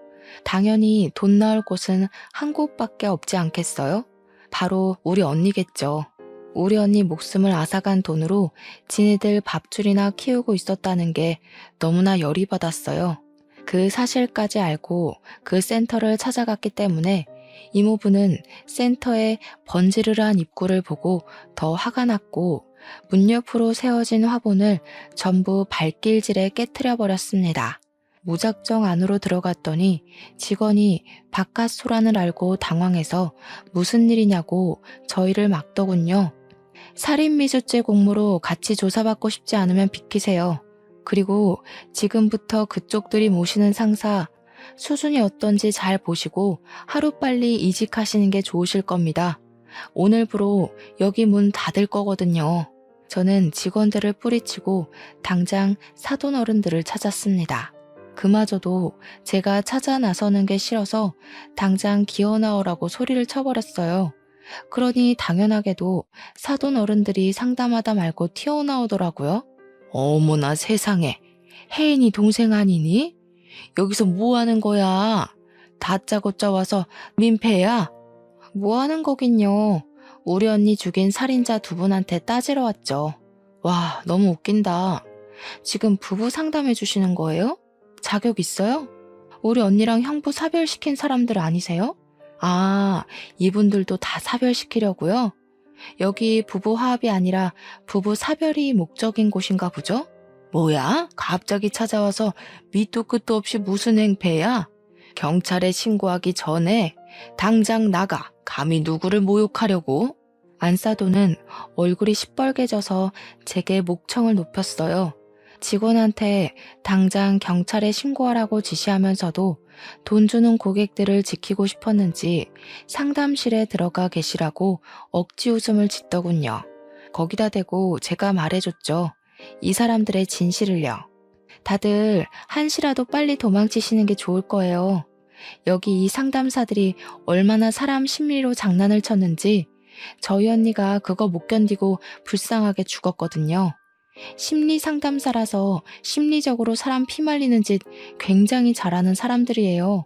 당연히 돈 나올 곳은 한 곳밖에 없지 않겠어요? 바로 우리 언니겠죠. 우리 언니 목숨을 앗아간 돈으로 지네들 밥줄이나 키우고 있었다는 게 너무나 열이 받았어요. 그 사실까지 알고 그 센터를 찾아갔기 때문에 이모부는 센터의 번지르르한 입구를 보고 더 화가 났고 문 옆으로 세워진 화분을 전부 발길질에 깨트려 버렸습니다. 무작정 안으로 들어갔더니 직원이 바깥 소란을 알고 당황해서 무슨 일이냐고 저희를 막더군요. 살인미수죄 공모로 같이 조사받고 싶지 않으면 비키세요. 그리고 지금부터 그쪽들이 모시는 상사 수준이 어떤지 잘 보시고 하루빨리 이직하시는 게 좋으실 겁니다. 오늘부로 여기 문 닫을 거거든요. 저는 직원들을 뿌리치고 당장 사돈 어른들을 찾았습니다. 그마저도 제가 찾아 나서는 게 싫어서 당장 기어 나오라고 소리를 쳐버렸어요. 그러니 당연하게도 사돈 어른들이 상담하다 말고 튀어나오더라고요. 어머나 세상에, 혜인이 동생 아니니? 여기서 뭐 하는 거야? 다짜고짜 와서 민폐야? 뭐 하는 거긴요. 우리 언니 죽인 살인자 두 분한테 따지러 왔죠. 와, 너무 웃긴다. 지금 부부 상담해 주시는 거예요? 자격 있어요? 우리 언니랑 형부 사별시킨 사람들 아니세요? 아, 이분들도 다 사별시키려고요? 여기 부부 화합이 아니라 부부 사별이 목적인 곳인가 보죠? 뭐야? 갑자기 찾아와서 밑도 끝도 없이 무슨 행패야? 경찰에 신고하기 전에 당장 나가. 감히 누구를 모욕하려고? 안사돈은 얼굴이 시뻘개져서 제게 목청을 높였어요. 직원한테 당장 경찰에 신고하라고 지시하면서도 돈 주는 고객들을 지키고 싶었는지 상담실에 들어가 계시라고 억지 웃음을 짓더군요. 거기다 대고 제가 말해줬죠. 이 사람들의 진실을요. 다들 한시라도 빨리 도망치시는 게 좋을 거예요. 여기 이 상담사들이 얼마나 사람 심리로 장난을 쳤는지 저희 언니가 그거 못 견디고 불쌍하게 죽었거든요. 심리 상담사라서 심리적으로 사람 피말리는 짓 굉장히 잘하는 사람들이에요.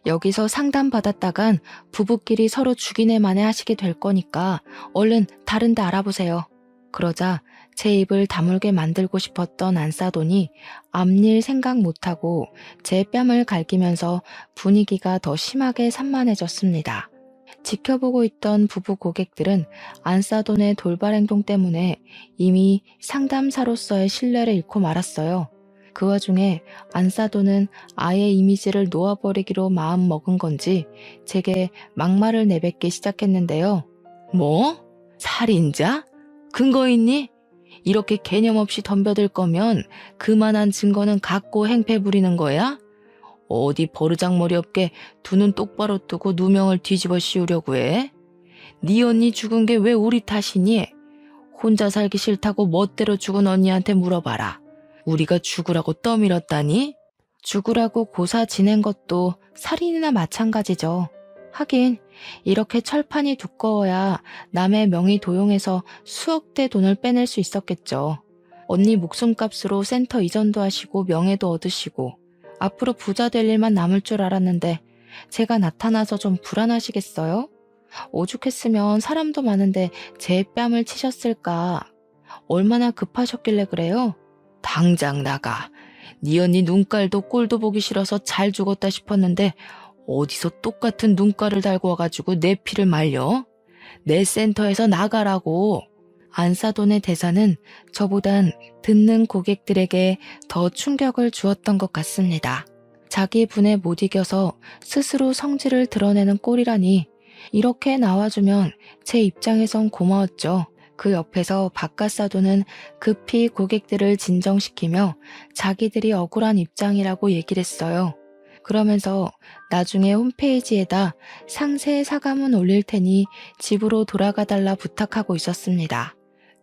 여기서 상담받았다간 부부끼리 서로 죽이네 마네 하시게 될 거니까 얼른 다른 데 알아보세요. 그러자 제 입을 다물게 만들고 싶었던 안사돈이 앞일 생각 못하고 제 뺨을 갈기면서 분위기가 더 심하게 산만해졌습니다. 지켜보고 있던 부부 고객들은 안사돈의 돌발 행동 때문에 이미 상담사로서의 신뢰를 잃고 말았어요. 그 와중에 안사돈은 아예 이미지를 놓아버리기로 마음 먹은 건지 제게 막말을 내뱉기 시작했는데요. 뭐? 살인자? 근거 있니? 이렇게 개념 없이 덤벼들 거면 그만한 증거는 갖고 행패 부리는 거야? 어디 버르장머리 없게 두 눈 똑바로 뜨고 누명을 뒤집어 씌우려고 해? 네 언니 죽은 게 왜 우리 탓이니? 혼자 살기 싫다고 멋대로 죽은 언니한테 물어봐라. 우리가 죽으라고 떠밀었다니? 죽으라고 고사 지낸 것도 살인이나 마찬가지죠. 하긴 이렇게 철판이 두꺼워야 남의 명의 도용해서 수억대 돈을 빼낼 수 있었겠죠. 언니 목숨값으로 센터 이전도 하시고 명예도 얻으시고 앞으로 부자 될 일만 남을 줄 알았는데 제가 나타나서 좀 불안하시겠어요? 오죽했으면 사람도 많은데 제 뺨을 치셨을까? 얼마나 급하셨길래 그래요? 당장 나가. 네 언니 눈깔도 꼴도 보기 싫어서 잘 죽었다 싶었는데 어디서 똑같은 눈깔을 달고 와가지고 내 피를 말려? 내 센터에서 나가라고. 안사돈의 대사는 저보단 듣는 고객들에게 더 충격을 주었던 것 같습니다. 자기 분에 못 이겨서 스스로 성질을 드러내는 꼴이라니 이렇게 나와주면 제 입장에선 고마웠죠. 그 옆에서 박가사도는 급히 고객들을 진정시키며 자기들이 억울한 입장이라고 얘기를 했어요. 그러면서 나중에 홈페이지에다 상세 사과문 올릴 테니 집으로 돌아가달라 부탁하고 있었습니다.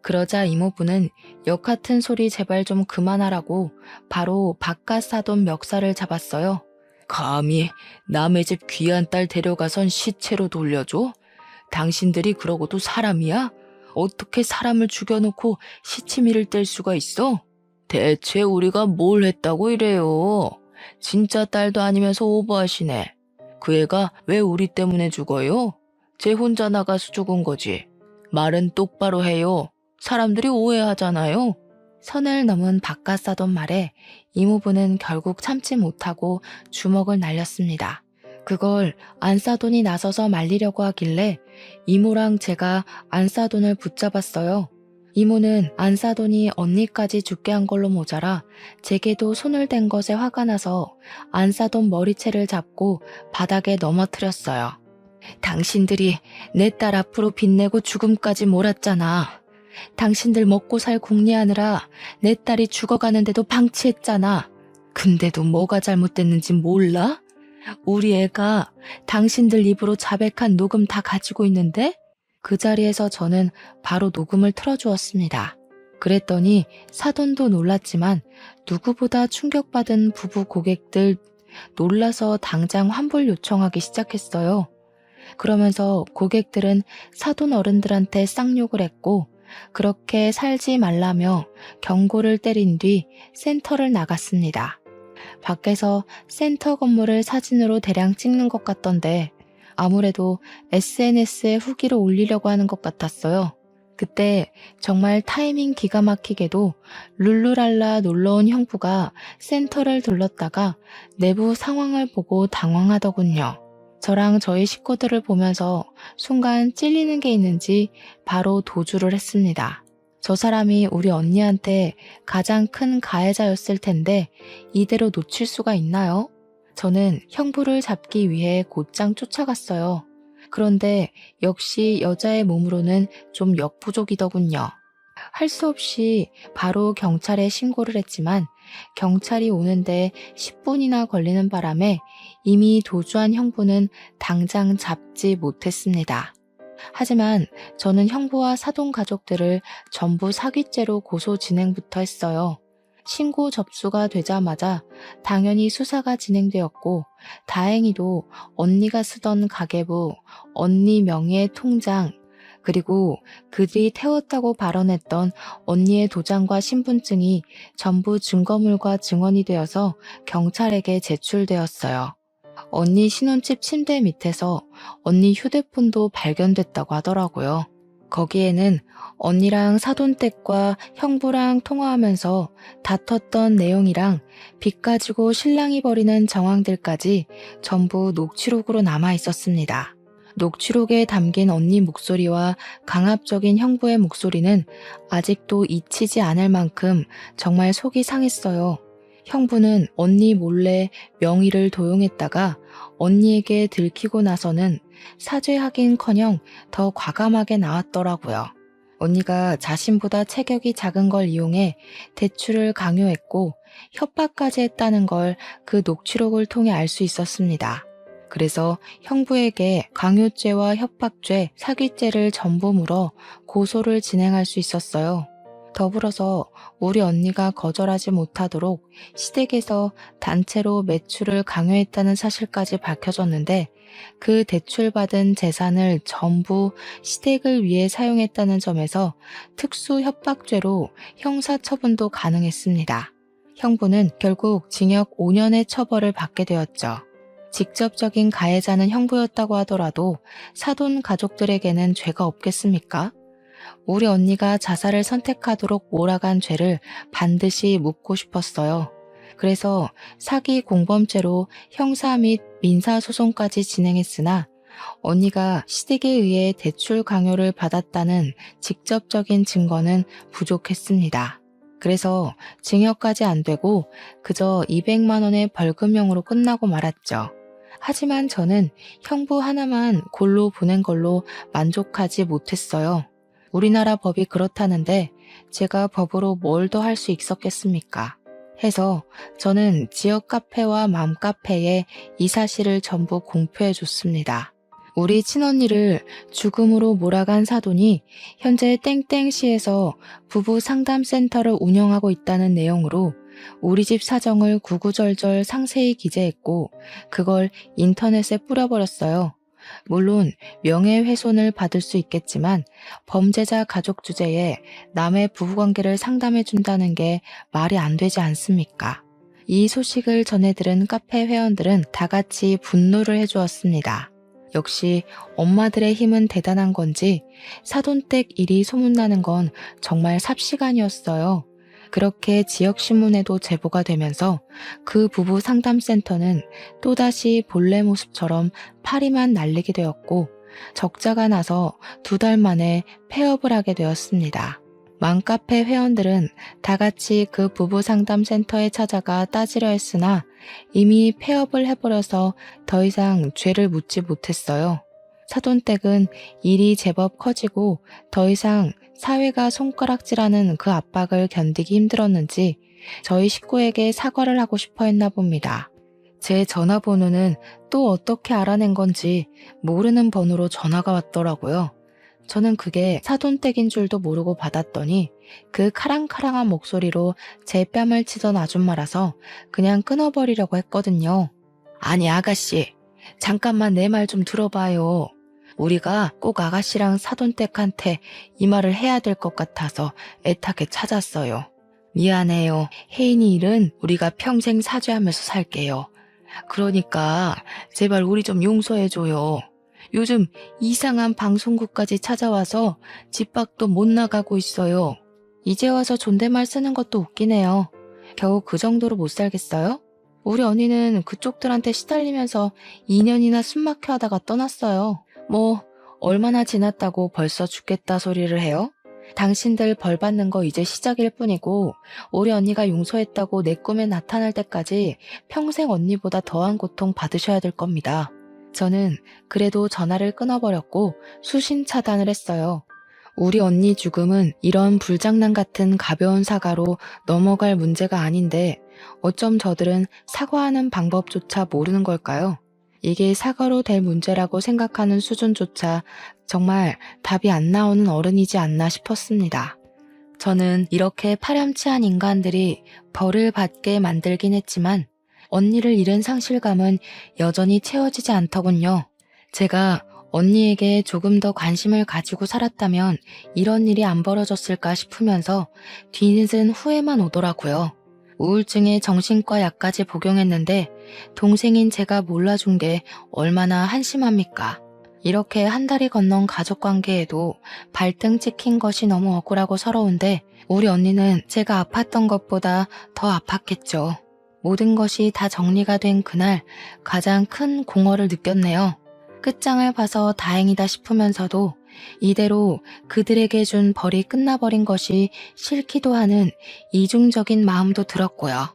그러자 이모부는 역 같은 소리 제발 좀 그만하라고 바로 박가사돈 멱살을 잡았어요. 감히 남의 집 귀한 딸 데려가선 시체로 돌려줘? 당신들이 그러고도 사람이야? 어떻게 사람을 죽여놓고 시치미를 뗄 수가 있어? 대체 우리가 뭘 했다고 이래요? 진짜 딸도 아니면서 오버하시네. 그 애가 왜 우리 때문에 죽어요? 쟤 혼자 나가서 죽은 거지. 말은 똑바로 해요. 사람들이 오해하잖아요. 선을 넘은 박가사돈 말에 이모부는 결국 참지 못하고 주먹을 날렸습니다. 그걸 안사돈이 나서서 말리려고 하길래 이모랑 제가 안사돈을 붙잡았어요. 이모는 안사돈이 언니까지 죽게 한 걸로 모자라 제게도 손을 댄 것에 화가 나서 안사돈 머리채를 잡고 바닥에 넘어뜨렸어요. 당신들이 내 딸 앞으로 빚내고 죽음까지 몰았잖아. 당신들 먹고 살 궁리하느라 내 딸이 죽어가는데도 방치했잖아. 근데도 뭐가 잘못됐는지 몰라? 우리 애가 당신들 입으로 자백한 녹음 다 가지고 있는데? 그 자리에서 저는 바로 녹음을 틀어주었습니다. 그랬더니 사돈도 놀랐지만 누구보다 충격받은 부부 고객들 놀라서 당장 환불 요청하기 시작했어요. 그러면서 고객들은 사돈 어른들한테 쌍욕을 했고 그렇게 살지 말라며 경고를 때린 뒤 센터를 나갔습니다. 밖에서 센터 건물을 사진으로 대량 찍는 것 같던데 아무래도 SNS에 후기로 올리려고 하는 것 같았어요. 그때 정말 타이밍 기가 막히게도 룰루랄라 놀러온 형부가 센터를 둘렀다가 내부 상황을 보고 당황하더군요. 저랑 저희 식구들을 보면서 순간 찔리는 게 있는지 바로 도주를 했습니다. 저 사람이 우리 언니한테 가장 큰 가해자였을 텐데 이대로 놓칠 수가 있나요? 저는 형부를 잡기 위해 곧장 쫓아갔어요. 그런데 역시 여자의 몸으로는 좀 역부족이더군요. 할 수 없이 바로 경찰에 신고를 했지만 경찰이 오는데 10분이나 걸리는 바람에 이미 도주한 형부는 당장 잡지 못했습니다. 하지만 저는 형부와 사돈 가족들을 전부 사기죄로 고소 진행부터 했어요. 신고 접수가 되자마자 당연히 수사가 진행되었고 다행히도 언니가 쓰던 가계부, 언니 명의의 통장, 그리고 그들이 태웠다고 발언했던 언니의 도장과 신분증이 전부 증거물과 증언이 되어서 경찰에게 제출되었어요. 언니 신혼집 침대 밑에서 언니 휴대폰도 발견됐다고 하더라고요. 거기에는 언니랑 사돈댁과 형부랑 통화하면서 다퉜던 내용이랑 빚 가지고 신랑이 벌이는 정황들까지 전부 녹취록으로 남아 있었습니다. 녹취록에 담긴 언니 목소리와 강압적인 형부의 목소리는 아직도 잊히지 않을 만큼 정말 속이 상했어요. 형부는 언니 몰래 명의를 도용했다가 언니에게 들키고 나서는 사죄하긴커녕 더 과감하게 나왔더라고요. 언니가 자신보다 체격이 작은 걸 이용해 대출을 강요했고 협박까지 했다는 걸 그 녹취록을 통해 알 수 있었습니다. 그래서 형부에게 강요죄와 협박죄, 사기죄를 전부 물어 고소를 진행할 수 있었어요. 더불어서 우리 언니가 거절하지 못하도록 시댁에서 단체로 매출을 강요했다는 사실까지 밝혀졌는데 그 대출받은 재산을 전부 시댁을 위해 사용했다는 점에서 특수협박죄로 형사처분도 가능했습니다. 형부는 결국 징역 5년의 처벌을 받게 되었죠. 직접적인 가해자는 형부였다고 하더라도 사돈 가족들에게는 죄가 없겠습니까? 우리 언니가 자살을 선택하도록 몰아간 죄를 반드시 묻고 싶었어요. 그래서 사기 공범죄로 형사 및 민사소송까지 진행했으나 언니가 시댁에 의해 대출 강요를 받았다는 직접적인 증거는 부족했습니다. 그래서 징역까지 안 되고 그저 200만 원의 벌금형으로 끝나고 말았죠. 하지만 저는 형부 하나만 골로 보낸 걸로 만족하지 못했어요. 우리나라 법이 그렇다는데 제가 법으로 뭘 더 할 수 있었겠습니까? 해서 저는 지역 카페와 맘카페에 이 사실을 전부 공표해 줬습니다. 우리 친언니를 죽음으로 몰아간 사돈이 현재 땡땡시에서 부부 상담센터를 운영하고 있다는 내용으로 우리 집 사정을 구구절절 상세히 기재했고 그걸 인터넷에 뿌려버렸어요. 물론 명예훼손을 받을 수 있겠지만 범죄자 가족 주제에 남의 부부관계를 상담해준다는 게 말이 안 되지 않습니까? 이 소식을 전해 들은 카페 회원들은 다 같이 분노를 해주었습니다. 역시 엄마들의 힘은 대단한 건지 사돈댁 일이 소문나는 건 정말 삽시간이었어요. 그렇게 지역신문에도 제보가 되면서 그 부부 상담센터는 또다시 본래 모습처럼 파리만 날리게 되었고 적자가 나서 2달 만에 폐업을 하게 되었습니다. 맘카페 회원들은 다 같이 그 부부 상담센터에 찾아가 따지려 했으나 이미 폐업을 해버려서 더 이상 죄를 묻지 못했어요. 사돈댁은 일이 제법 커지고 더 이상 사회가 손가락질하는 그 압박을 견디기 힘들었는지 저희 식구에게 사과를 하고 싶어 했나 봅니다. 제 전화번호는 또 어떻게 알아낸 건지 모르는 번호로 전화가 왔더라고요. 저는 그게 사돈댁인 줄도 모르고 받았더니 그 카랑카랑한 목소리로 제 뺨을 치던 아줌마라서 그냥 끊어버리려고 했거든요. 아니 아가씨, 잠깐만 내 말 좀 들어봐요. 우리가 꼭 아가씨랑 사돈댁한테 이 말을 해야 될 것 같아서 애타게 찾았어요. 미안해요. 혜인이 일은 우리가 평생 사죄하면서 살게요. 그러니까 제발 우리 좀 용서해줘요. 요즘 이상한 방송국까지 찾아와서 집 밖도 못 나가고 있어요. 이제 와서 존댓말 쓰는 것도 웃기네요. 겨우 그 정도로 못 살겠어요? 우리 언니는 그쪽들한테 시달리면서 2년이나 숨막혀 하다가 떠났어요. 뭐 얼마나 지났다고 벌써 죽겠다 소리를 해요? 당신들 벌 받는 거 이제 시작일 뿐이고 우리 언니가 용서했다고 내 꿈에 나타날 때까지 평생 언니보다 더한 고통 받으셔야 될 겁니다. 저는 그래도 전화를 끊어버렸고 수신 차단을 했어요. 우리 언니 죽음은 이런 불장난 같은 가벼운 사과로 넘어갈 문제가 아닌데 어쩜 저들은 사과하는 방법조차 모르는 걸까요? 이게 사과로 될 문제라고 생각하는 수준조차 정말 답이 안 나오는 어른이지 않나 싶었습니다. 저는 이렇게 파렴치한 인간들이 벌을 받게 만들긴 했지만 언니를 잃은 상실감은 여전히 채워지지 않더군요. 제가 언니에게 조금 더 관심을 가지고 살았다면 이런 일이 안 벌어졌을까 싶으면서 뒤늦은 후회만 오더라고요. 우울증에 정신과 약까지 복용했는데 동생인 제가 몰라준 게 얼마나 한심합니까? 이렇게 한 달이 건넌 가족 관계에도 발등 찍힌 것이 너무 억울하고 서러운데 우리 언니는 제가 아팠던 것보다 더 아팠겠죠. 모든 것이 다 정리가 된 그날 가장 큰 공허를 느꼈네요. 끝장을 봐서 다행이다 싶으면서도 이대로 그들에게 준 벌이 끝나버린 것이 싫기도 하는 이중적인 마음도 들었고요.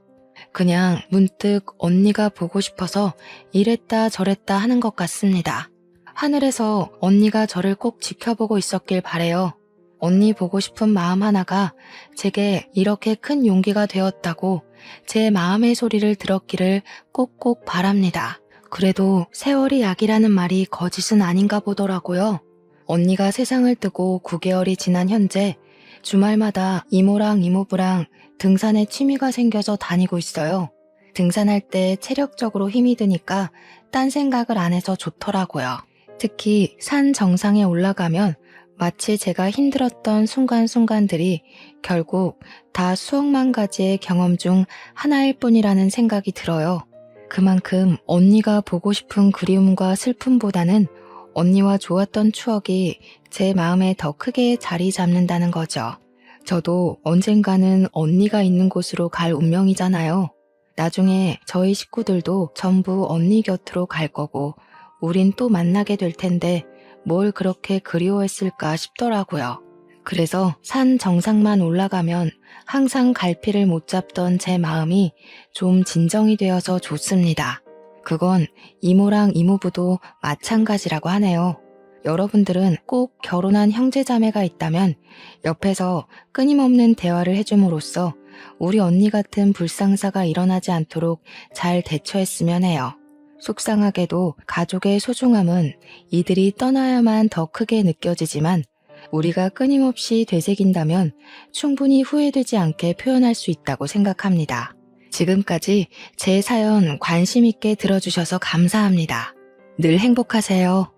그냥 문득 언니가 보고 싶어서 이랬다 저랬다 하는 것 같습니다. 하늘에서 언니가 저를 꼭 지켜보고 있었길 바래요. 언니 보고 싶은 마음 하나가 제게 이렇게 큰 용기가 되었다고 제 마음의 소리를 들었기를 꼭꼭 바랍니다. 그래도 세월이 약이라는 말이 거짓은 아닌가 보더라고요. 언니가 세상을 뜨고 9개월이 지난 현재 주말마다 이모랑 이모부랑 등산에 취미가 생겨서 다니고 있어요. 등산할 때 체력적으로 힘이 드니까 딴 생각을 안 해서 좋더라고요. 특히 산 정상에 올라가면 마치 제가 힘들었던 순간순간들이 결국 다 수억만 가지의 경험 중 하나일 뿐이라는 생각이 들어요. 그만큼 언니가 보고 싶은 그리움과 슬픔보다는 언니와 좋았던 추억이 제 마음에 더 크게 자리 잡는다는 거죠. 저도 언젠가는 언니가 있는 곳으로 갈 운명이잖아요. 나중에 저희 식구들도 전부 언니 곁으로 갈 거고 우린 또 만나게 될 텐데 뭘 그렇게 그리워했을까 싶더라고요. 그래서 산 정상만 올라가면 항상 갈피를 못 잡던 제 마음이 좀 진정이 되어서 좋습니다. 그건 이모랑 이모부도 마찬가지라고 하네요. 여러분들은 꼭 결혼한 형제자매가 있다면 옆에서 끊임없는 대화를 해줌으로써 우리 언니 같은 불상사가 일어나지 않도록 잘 대처했으면 해요. 속상하게도 가족의 소중함은 이들이 떠나야만 더 크게 느껴지지만 우리가 끊임없이 되새긴다면 충분히 후회되지 않게 표현할 수 있다고 생각합니다. 지금까지 제 사연 관심 있게 들어주셔서 감사합니다. 늘 행복하세요.